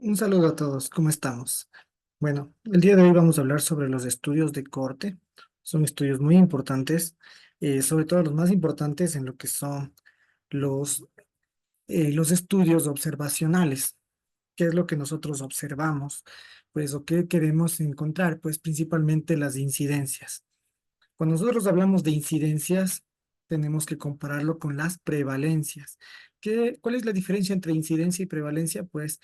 Un saludo a todos, ¿cómo estamos? Bueno, el día de hoy vamos a hablar sobre los estudios de corte. Son estudios muy importantes, sobre todo los más importantes en lo que son los, los estudios observacionales. ¿Qué es lo que nosotros observamos? Pues, o qué queremos encontrar, pues principalmente las incidencias. Cuando nosotros hablamos de incidencias, tenemos que compararlo con las prevalencias. ¿Cuál es la diferencia entre incidencia y prevalencia? Pues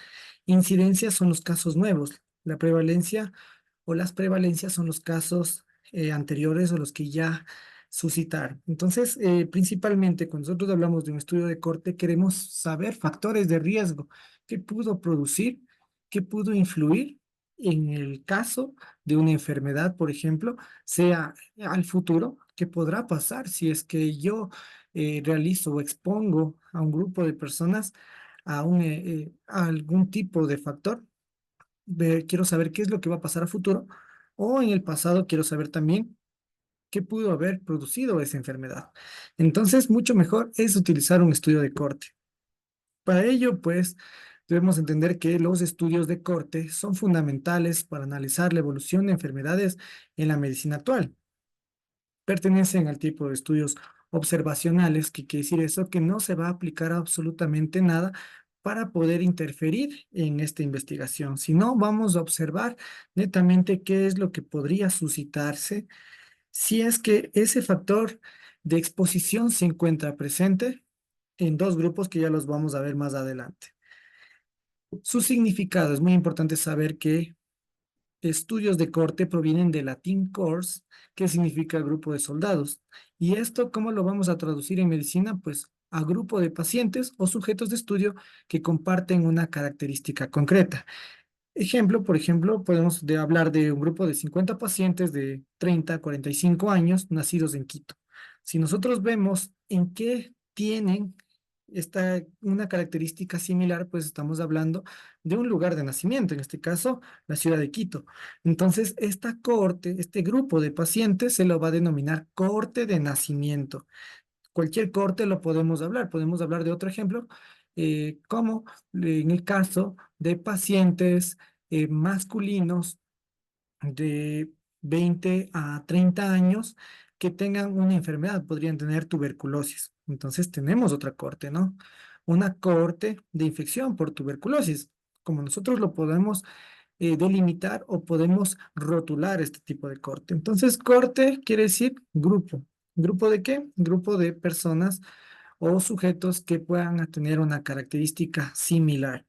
incidencias son los casos nuevos. La prevalencia o las prevalencias son los casos anteriores o los que ya suscitaron. Entonces, principalmente cuando nosotros hablamos de un estudio de corte, queremos saber factores de riesgo, qué pudo producir, qué pudo influir en el caso de una enfermedad, por ejemplo, sea al futuro, qué podrá pasar si es que yo realizo o expongo a un grupo de personas a algún tipo de factor. Quiero saber qué es lo que va a pasar a futuro, o en el pasado quiero saber también qué pudo haber producido esa enfermedad. Entonces, mucho mejor es utilizar un estudio de corte. Para ello, pues, debemos entender que los estudios de corte son fundamentales para analizar la evolución de enfermedades en la medicina actual. Pertenecen al tipo de estudios observacionales, que quiere decir eso, que no se va a aplicar absolutamente nada para poder interferir en esta investigación, sino vamos a observar netamente qué es lo que podría suscitarse si es que ese factor de exposición se encuentra presente en dos grupos que ya los vamos a ver más adelante. Su significado es muy importante saber que estudios de corte provienen del latín cors, que significa grupo de soldados. ¿Y esto cómo lo vamos a traducir en medicina? Pues a grupo de pacientes o sujetos de estudio que comparten una característica concreta. Ejemplo, por ejemplo, podemos hablar de un grupo de 50 pacientes de 30 a 45 años nacidos en Quito. Si nosotros vemos en qué tienen una característica similar, pues estamos hablando de un lugar de nacimiento, en este caso, la ciudad de Quito. Entonces, esta cohorte, este grupo de pacientes se lo va a denominar cohorte de nacimiento. Cualquier corte lo podemos hablar de otro ejemplo, como en el caso de pacientes masculinos de 20 a 30 años que tengan una enfermedad, podrían tener tuberculosis. Entonces tenemos otra corte, ¿no? Una corte de infección por tuberculosis, como nosotros lo podemos delimitar o podemos rotular este tipo de corte. Entonces, corte quiere decir grupo. ¿Grupo de qué? Grupo de personas o sujetos que puedan tener una característica similar.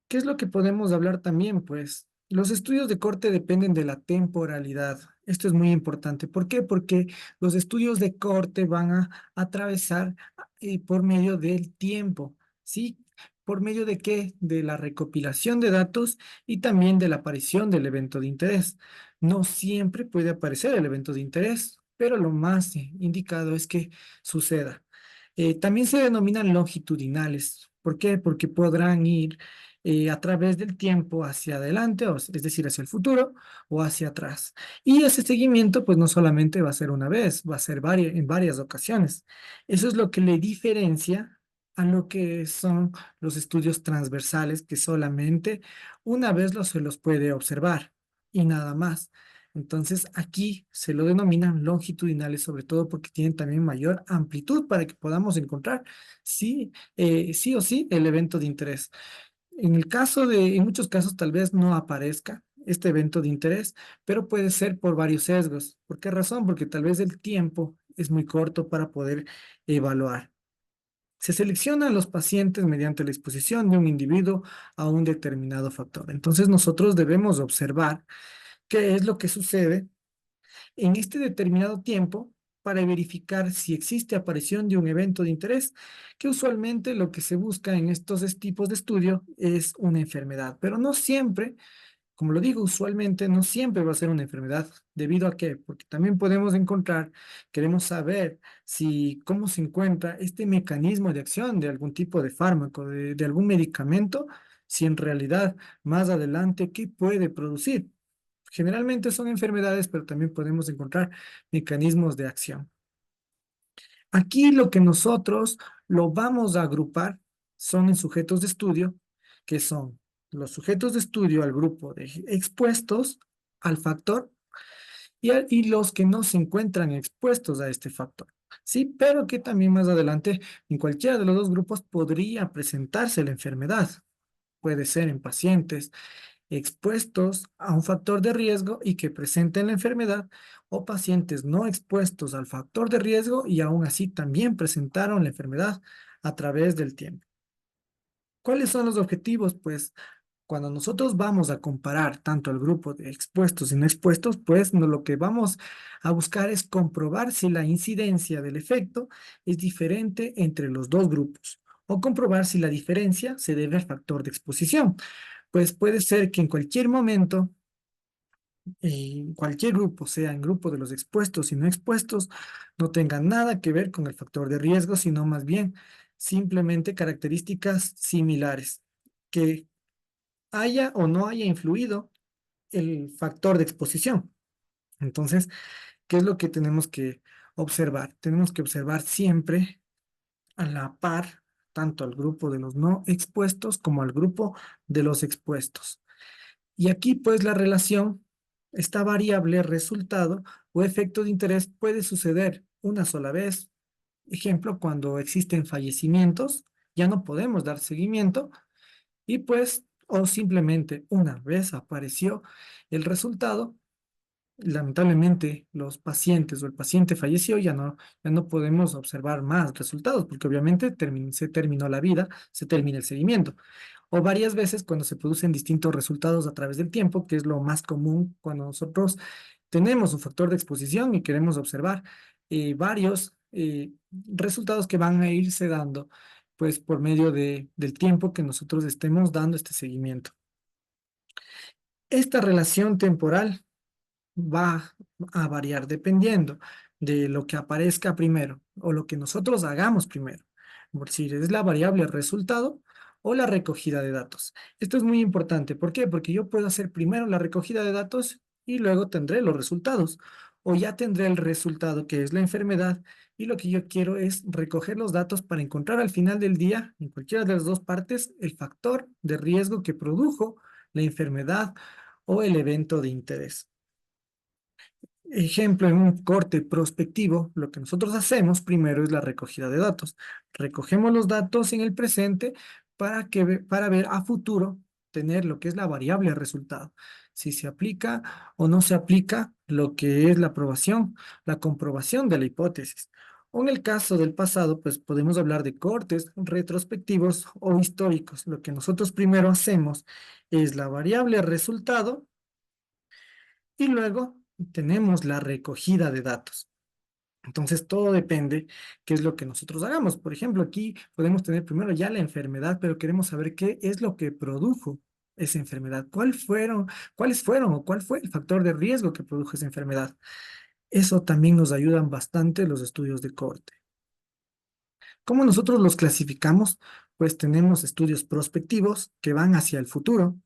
¿Qué es lo que podemos hablar también? Pues los estudios de corte dependen de la temporalidad. Esto es muy importante. ¿Por qué? Porque los estudios de corte van a atravesar por medio del tiempo, ¿sí? ¿Por medio de qué? De la recopilación de datos y también de la aparición del evento de interés. No siempre puede aparecer el evento de interés, pero lo más indicado es que suceda. También se denominan longitudinales. ¿Por qué? Porque podrán ir a través del tiempo hacia adelante, es decir, hacia el futuro o hacia atrás. Y ese seguimiento, pues no solamente va a ser una vez, va a ser en varias ocasiones. Eso es lo que le diferencia a lo que son los estudios transversales, que solamente una vez se los puede observar y nada más. Entonces, aquí se lo denominan longitudinales, sobre todo porque tienen también mayor amplitud para que podamos encontrar sí o sí el evento de interés. En muchos casos tal vez no aparezca este evento de interés, pero puede ser por varios sesgos. ¿Por qué razón? Porque tal vez el tiempo es muy corto para poder evaluar. Se seleccionan los pacientes mediante la exposición de un individuo a un determinado factor. Entonces nosotros debemos observar qué es lo que sucede en este determinado tiempo para verificar si existe aparición de un evento de interés, que usualmente lo que se busca en estos tipos de estudio es una enfermedad, pero no siempre, como lo digo, usualmente no siempre va a ser una enfermedad. ¿Debido a qué? Porque también podemos encontrar, queremos saber si cómo se encuentra este mecanismo de acción de algún tipo de fármaco, de algún medicamento, si en realidad más adelante, ¿qué puede producir? Generalmente son enfermedades, pero también podemos encontrar mecanismos de acción. Aquí lo que nosotros lo vamos a agrupar. son en sujetos de estudio, que son los sujetos de estudio al grupo de expuestos al factor y los que no se encuentran expuestos a este factor. Sí, pero que también más adelante en cualquiera de los dos grupos podría presentarse la enfermedad. Puede ser en pacientes expuestos a un factor de riesgo y que presenten la enfermedad, o pacientes no expuestos al factor de riesgo y aún así también presentaron la enfermedad a través del tiempo. ¿Cuáles son los objetivos? Pues cuando nosotros vamos a comparar tanto el grupo de expuestos y no expuestos, pues lo que vamos a buscar es comprobar si la incidencia del efecto es diferente entre los dos grupos o comprobar si la diferencia se debe al factor de exposición. Pues puede ser que en cualquier momento, en cualquier grupo, sea en grupo de los expuestos y no expuestos, no tenga nada que ver con el factor de riesgo, sino más bien simplemente características similares, que haya o no haya influido el factor de exposición. Entonces, ¿qué es lo que tenemos que observar? Tenemos que observar siempre a la par tanto al grupo de los no expuestos como al grupo de los expuestos. Y aquí, pues, la relación, esta variable resultado o efecto de interés puede suceder una sola vez. Ejemplo, cuando existen fallecimientos, ya no podemos dar seguimiento y pues, o simplemente una vez apareció el resultado, lamentablemente los pacientes o el paciente falleció, ya no podemos observar más resultados porque obviamente se terminó la vida, se termina el seguimiento. O varias veces cuando se producen distintos resultados a través del tiempo, que es lo más común cuando nosotros tenemos un factor de exposición y queremos observar varios resultados que van a irse dando, pues por medio del tiempo que nosotros estemos dando este seguimiento. Esta relación temporal va a variar dependiendo de lo que aparezca primero o lo que nosotros hagamos primero. Por si es la variable resultado o la recogida de datos. Esto es muy importante. ¿Por qué? Porque yo puedo hacer primero la recogida de datos y luego tendré los resultados. O ya tendré el resultado que es la enfermedad y lo que yo quiero es recoger los datos para encontrar al final del día, en cualquiera de las dos partes, el factor de riesgo que produjo la enfermedad o el evento de interés. Ejemplo, en un corte prospectivo, lo que nosotros hacemos primero es la recogida de datos. Recogemos los datos en el presente para ver a futuro, tener lo que es la variable resultado. Si se aplica o no se aplica lo que es la aprobación, la comprobación de la hipótesis. O en el caso del pasado, pues podemos hablar de cortes retrospectivos o históricos. Lo que nosotros primero hacemos es la variable resultado y luego tenemos la recogida de datos. Entonces, todo depende qué es lo que nosotros hagamos. Por ejemplo, aquí podemos tener primero ya la enfermedad, pero queremos saber qué es lo que produjo esa enfermedad. ¿Cuáles fueron o cuál fue el factor de riesgo que produjo esa enfermedad? Eso también nos ayudan bastante los estudios de corte. ¿Cómo nosotros los clasificamos? Pues tenemos estudios prospectivos que van hacia el futuro,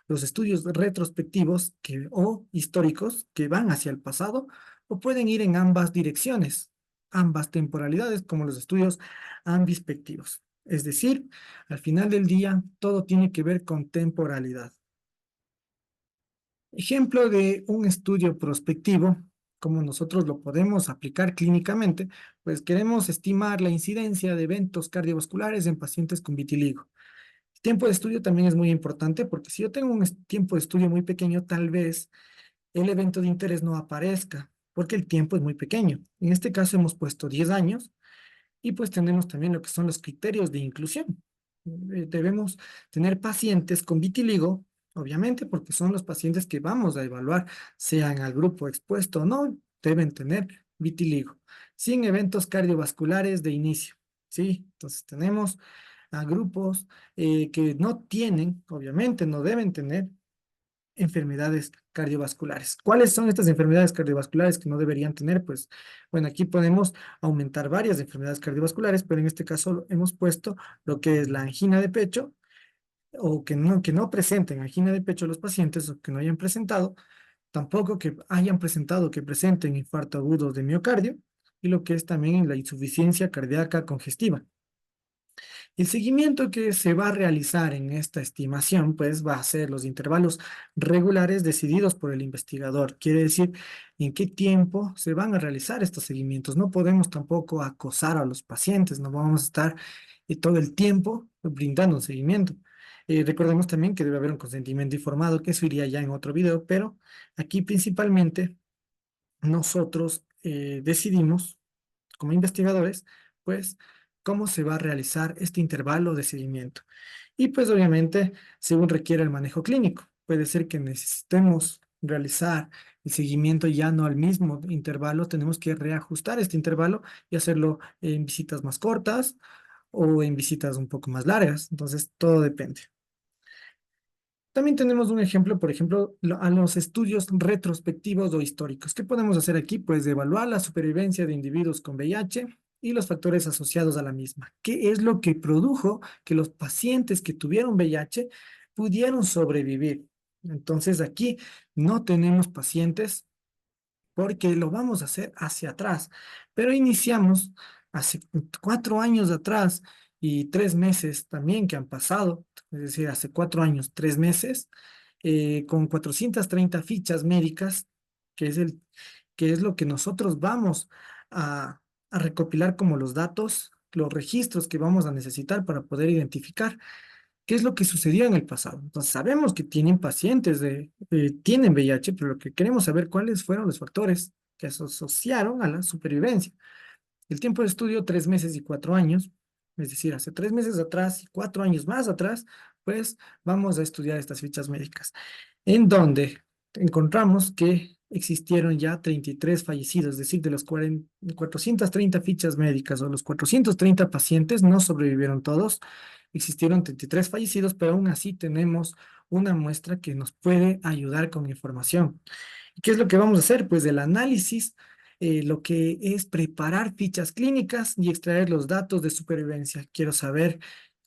los estudios retrospectivos o históricos que van hacia el pasado o pueden ir en ambas direcciones, ambas temporalidades, como los estudios ambispectivos. Es decir, al final del día, todo tiene que ver con temporalidad. Ejemplo de un estudio prospectivo, como nosotros lo podemos aplicar clínicamente, pues queremos estimar la incidencia de eventos cardiovasculares en pacientes con vitiligo. El tiempo de estudio también es muy importante porque si yo tengo un tiempo de estudio muy pequeño, tal vez el evento de interés no aparezca porque el tiempo es muy pequeño. En este caso hemos puesto 10 años y pues tenemos también lo que son los criterios de inclusión. Debemos tener pacientes con vitiligo, obviamente, porque son los pacientes que vamos a evaluar, sean al grupo expuesto o no, deben tener vitiligo, sin eventos cardiovasculares de inicio. ¿Sí? Entonces tenemos a grupos que no tienen, obviamente, no deben tener enfermedades cardiovasculares. ¿Cuáles son estas enfermedades cardiovasculares que no deberían tener? Pues, bueno, aquí podemos aumentar varias enfermedades cardiovasculares, pero en este caso hemos puesto lo que es la angina de pecho o que no presenten angina de pecho los pacientes o que no hayan presentado, tampoco que hayan presentado que presenten infarto agudo de miocardio y lo que es también la insuficiencia cardíaca congestiva. El seguimiento que se va a realizar en esta estimación, pues va a ser los intervalos regulares decididos por el investigador. Quiere decir en qué tiempo se van a realizar estos seguimientos. No podemos tampoco acosar a los pacientes, no vamos a estar todo el tiempo brindando un seguimiento. Recordemos también que debe haber un consentimiento informado, que eso iría ya en otro video, pero aquí principalmente nosotros decidimos como investigadores, pues, cómo se va a realizar este intervalo de seguimiento. Y pues obviamente, según requiere el manejo clínico, puede ser que necesitemos realizar el seguimiento ya no al mismo intervalo, tenemos que reajustar este intervalo y hacerlo en visitas más cortas o en visitas un poco más largas. Entonces, todo depende. También tenemos un ejemplo, por ejemplo, a los estudios retrospectivos o históricos. ¿Qué podemos hacer aquí? Pues evaluar la supervivencia de individuos con VIH y los factores asociados a la misma. ¿Qué es lo que produjo que los pacientes que tuvieron VIH pudieron sobrevivir? Entonces aquí no tenemos pacientes porque lo vamos a hacer hacia atrás. Pero iniciamos hace 4 años atrás y 3 meses también que han pasado, es decir, hace 4 años, 3 meses, con 430 fichas médicas, que es que es lo que nosotros vamos a recopilar como los datos, los registros que vamos a necesitar para poder identificar qué es lo que sucedió en el pasado. Entonces, sabemos que tienen pacientes tienen VIH, pero lo que queremos saber cuáles fueron los factores que se asociaron a la supervivencia. El tiempo de estudio, 3 meses y 4 años, es decir, hace 3 meses atrás y 4 años más atrás, pues vamos a estudiar estas fichas médicas, en donde encontramos que existieron ya 33 fallecidos, es decir, de los 430 fichas médicas o los 430 pacientes, no sobrevivieron todos, existieron 33 fallecidos, pero aún así tenemos una muestra que nos puede ayudar con información. ¿Y qué es lo que vamos a hacer? Pues el análisis, lo que es preparar fichas clínicas y extraer los datos de supervivencia. Quiero saber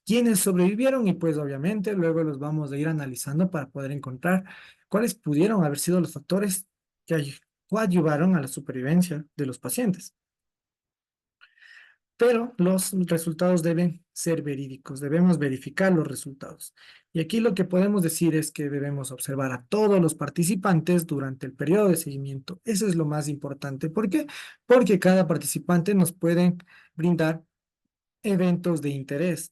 quiénes sobrevivieron y pues obviamente luego los vamos a ir analizando para poder encontrar cuáles pudieron haber sido los factores que coadyuvaron a la supervivencia de los pacientes. Pero los resultados deben ser verídicos, debemos verificar los resultados. Y aquí lo que podemos decir es que debemos observar a todos los participantes durante el periodo de seguimiento. Eso es lo más importante. ¿Por qué? Porque cada participante nos puede brindar eventos de interés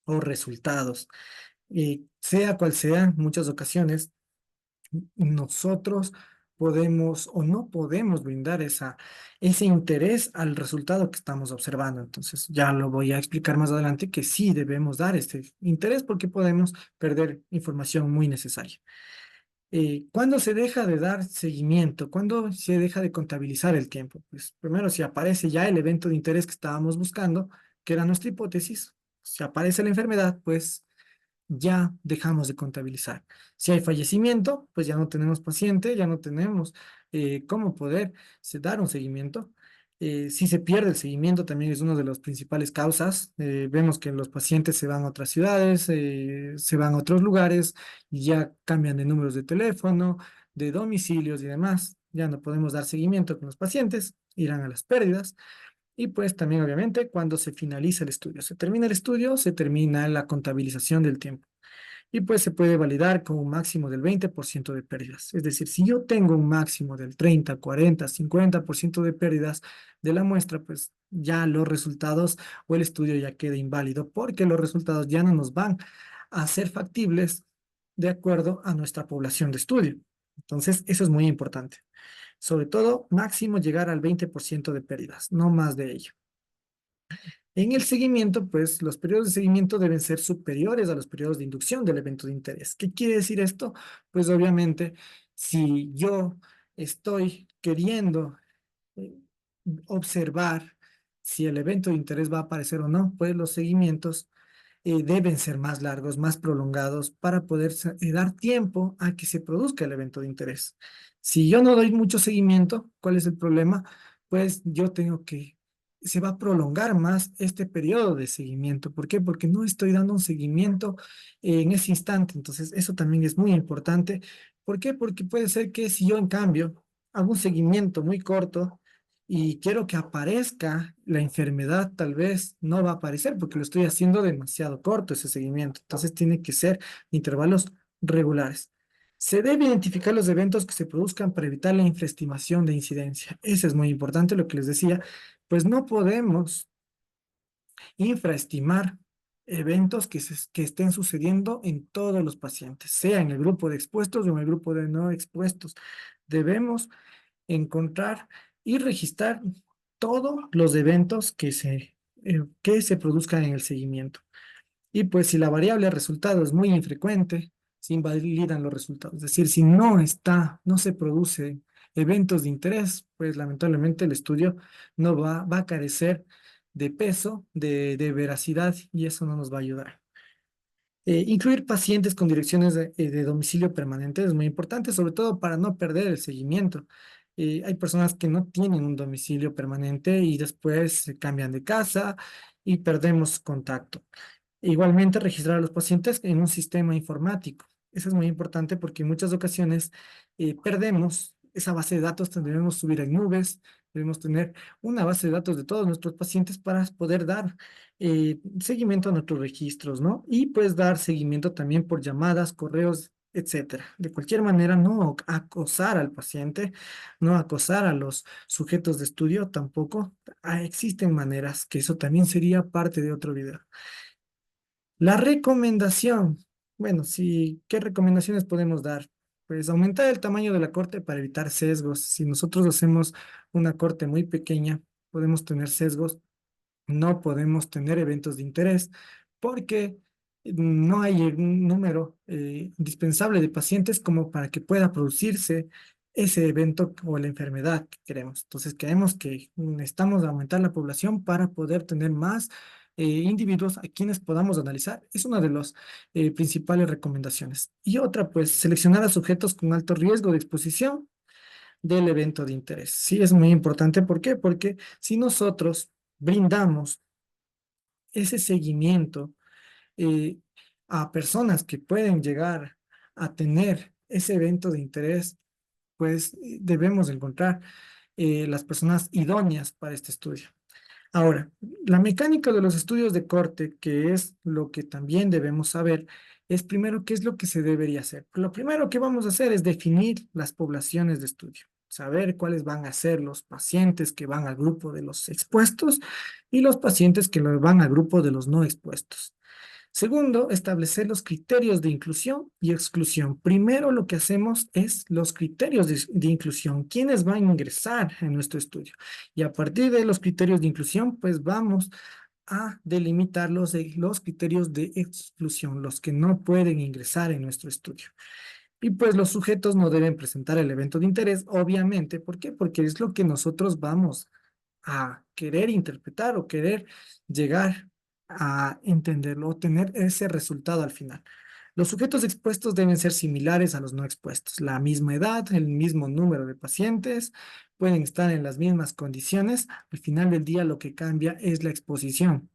o resultados. Y sea cual sea, en muchas ocasiones nosotros podemos o no podemos brindar ese interés al resultado que estamos observando. Entonces, ya lo voy a explicar más adelante que sí debemos dar este interés porque podemos perder información muy necesaria. ¿Cuándo se deja de dar seguimiento? ¿Cuándo se deja de contabilizar el tiempo? Pues primero, si aparece ya el evento de interés que estábamos buscando, que era nuestra hipótesis, si aparece la enfermedad, pues ya dejamos de contabilizar. Si hay fallecimiento, pues ya no tenemos paciente, ya no tenemos cómo poder dar un seguimiento. Si se pierde el seguimiento, también es una de las principales causas. Vemos que los pacientes se van a otras ciudades, se van a otros lugares, y ya cambian de números de teléfono, de domicilios y demás. Ya no podemos dar seguimiento con los pacientes, irán a las pérdidas. Y pues también obviamente cuando se finaliza el estudio. Se termina el estudio, se termina la contabilización del tiempo. Y pues se puede validar con un máximo del 20% de pérdidas. Es decir, si yo tengo un máximo del 30, 40, 50% de pérdidas de la muestra, pues ya los resultados o el estudio ya queda inválido porque los resultados ya no nos van a ser factibles de acuerdo a nuestra población de estudio. Entonces, eso es muy importante. Sobre todo, máximo llegar al 20% de pérdidas, no más de ello. En el seguimiento, pues los periodos de seguimiento deben ser superiores a los periodos de inducción del evento de interés. ¿Qué quiere decir esto? Pues obviamente, si yo estoy queriendo eh, observar si el evento de interés va a aparecer o no, pues los seguimientos deben ser más largos, más prolongados para poder dar tiempo a que se produzca el evento de interés. Si yo no doy mucho seguimiento, ¿cuál es el problema? Pues yo tengo que, se va a prolongar más este periodo de seguimiento. ¿Por qué? Porque no estoy dando un seguimiento en ese instante. Entonces, eso también es muy importante. ¿Por qué? Porque puede ser que si yo, en cambio, hago un seguimiento muy corto, y quiero que aparezca la enfermedad, tal vez no va a aparecer porque lo estoy haciendo demasiado corto ese seguimiento. Entonces tiene que ser intervalos regulares. Se debe identificar los eventos que se produzcan para evitar la infraestimación de incidencia. Eso es muy importante, lo que les decía, pues no podemos infraestimar eventos que estén sucediendo en todos los pacientes, sea en el grupo de expuestos o en el grupo de no expuestos. Debemos encontrar y registrar todos los eventos que se produzcan en el seguimiento. Y pues si la variable resultado es muy infrecuente, se invalidan los resultados. Es decir, si no se produce eventos de interés, pues lamentablemente el estudio no va a carecer de peso, de veracidad, y eso no nos va a ayudar. Incluir pacientes con direcciones de domicilio permanente es muy importante, sobre todo para no perder el seguimiento. Hay personas que no tienen un domicilio permanente y después se cambian de casa y perdemos contacto. Igualmente, registrar a los pacientes en un sistema informático. Eso es muy importante porque en muchas ocasiones perdemos esa base de datos, debemos subir en nubes, debemos tener una base de datos de todos nuestros pacientes para poder dar seguimiento a nuestros registros, ¿no? Y pues dar seguimiento también por llamadas, correos, etcétera. De cualquier manera, no acosar al paciente, no acosar a los sujetos de estudio tampoco. Existen maneras que eso también sería parte de otro video. La recomendación, bueno, sí, ¿qué recomendaciones podemos dar? Pues aumentar el tamaño de la corte para evitar sesgos. Si nosotros hacemos una corte muy pequeña, podemos tener sesgos, no podemos tener eventos de interés porque no hay un número indispensable de pacientes como para que pueda producirse ese evento o la enfermedad que queremos. Entonces, queremos que necesitamos aumentar la población para poder tener más individuos a quienes podamos analizar. Es una de las principales recomendaciones. Y otra, pues, seleccionar a sujetos con alto riesgo de exposición del evento de interés. Sí, es muy importante. ¿Por qué? Porque si nosotros brindamos ese seguimiento eh, a personas que pueden llegar a tener ese evento de interés, pues debemos encontrar las personas idóneas para este estudio. Ahora, la mecánica de los estudios de corte, que es lo que también debemos saber, es primero qué es lo que se debería hacer. Lo primero que vamos a hacer es definir las poblaciones de estudio, saber cuáles van a ser los pacientes que van al grupo de los expuestos y los pacientes que van al grupo de los no expuestos. Segundo, establecer los criterios de inclusión y exclusión. Primero lo que hacemos es los criterios de inclusión, quiénes van a ingresar en nuestro estudio. Y a partir de los criterios de inclusión, pues vamos a delimitar los criterios de exclusión, los que no pueden ingresar en nuestro estudio. Y pues los sujetos no deben presentar el evento de interés, obviamente. ¿Por qué? Porque es lo que nosotros vamos a querer interpretar o querer llegar a entenderlo o tener ese resultado al final. Los sujetos expuestos deben ser similares a los no expuestos, la misma edad, el mismo número de pacientes, pueden estar en las mismas condiciones. Al final del día lo que cambia es la exposición.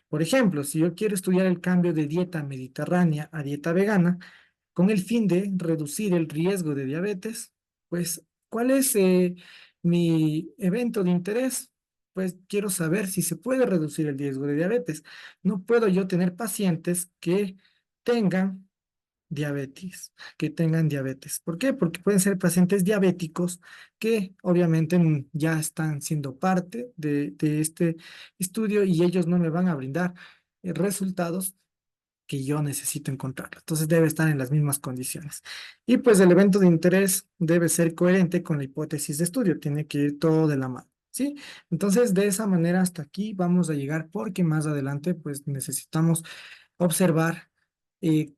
Por ejemplo, si yo quiero estudiar el cambio de dieta mediterránea a dieta vegana, con el fin de reducir el riesgo de diabetes, pues, ¿cuál es mi evento de interés? Pues quiero saber si se puede reducir el riesgo de diabetes. No puedo yo tener pacientes que tengan diabetes. ¿Por qué? Porque pueden ser pacientes diabéticos que obviamente ya están siendo parte de este estudio y ellos no me van a brindar resultados que yo necesito encontrarlo. Entonces debe estar en las mismas condiciones. Y pues el evento de interés debe ser coherente con la hipótesis de estudio, tiene que ir todo de la mano, ¿sí? Entonces de esa manera hasta aquí vamos a llegar porque más adelante pues necesitamos observar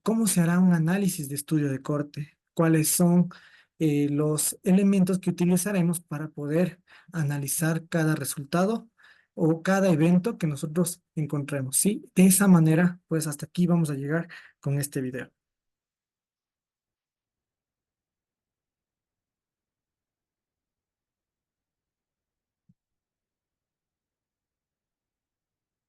cómo se hará un análisis de estudio de corte, cuáles son los elementos que utilizaremos para poder analizar cada resultado o cada evento que nosotros encontremos, ¿sí? De esa manera, pues hasta aquí vamos a llegar con este video.